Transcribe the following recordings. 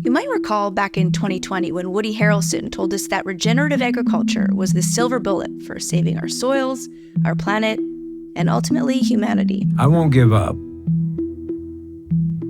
You might recall back in 2020 when Woody Harrelson told us that regenerative agriculture was the silver bullet for saving our soils, our planet, and ultimately humanity. I won't give up.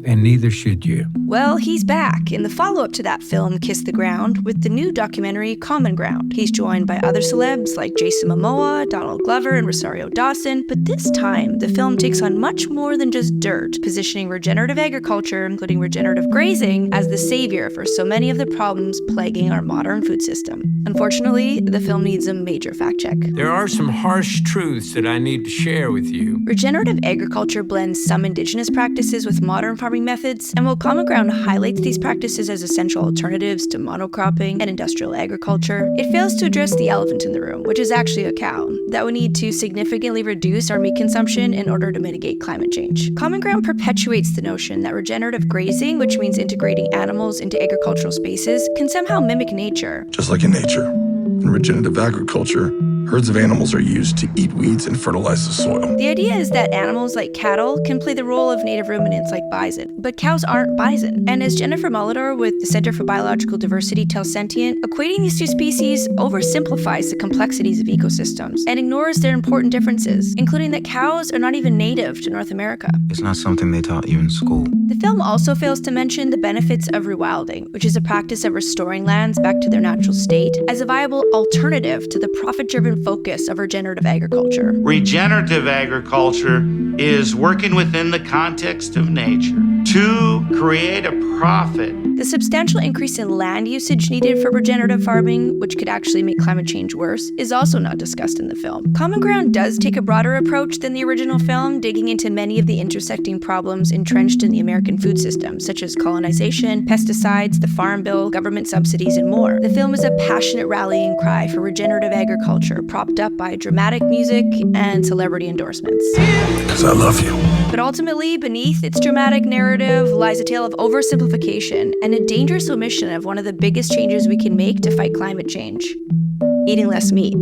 And neither should you. Well, he's back in the follow-up to that film, Kiss the Ground, with the new documentary, Common Ground. He's joined by other celebs like Jason Momoa, Glover and Rosario Dawson, but this time, the film takes on much more than just dirt, positioning regenerative agriculture, including regenerative grazing, as the savior for so many of the problems plaguing our modern food system. Unfortunately, the film needs a major fact check. There are some harsh truths that I need to share with you. Regenerative agriculture blends some indigenous practices with modern farming methods, and while Common Ground highlights these practices as essential alternatives to monocropping and industrial agriculture, it fails to address the elephant in the room, which is actually a cow, that we need to significantly reduce our meat consumption in order to mitigate climate change. Common Ground perpetuates the notion that regenerative grazing, which means integrating animals into agricultural spaces, can somehow mimic nature. Just like in nature, in regenerative agriculture, herds of animals are used to eat weeds and fertilize the soil. The idea is that animals like cattle can play the role of native ruminants like bison, but cows aren't bison. And as Jennifer Molidor with the Center for Biological Diversity tells Sentient, equating these two species oversimplifies the complexities of ecosystems and ignores their important differences, including that cows are not even native to North America. It's not something they taught you in school. The film also fails to mention the benefits of rewilding, which is a practice of restoring lands back to their natural state as a viable alternative to the profit-driven focus of regenerative agriculture. Regenerative agriculture is working within the context of nature to create a profit. The substantial increase in land usage needed for regenerative farming, which could actually make climate change worse, is also not discussed in the film. Common Ground does take a broader approach than the original film, digging into many of the intersecting problems entrenched in the American food system, such as colonization, pesticides, the Farm Bill, government subsidies, and more. The film is a passionate rallying cry for regenerative agriculture, propped up by dramatic music and celebrity endorsements. Because I love you. But ultimately, beneath its dramatic narrative lies a tale of oversimplification and a dangerous omission of one of the biggest changes we can make to fight climate change: eating less meat,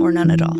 or none at all.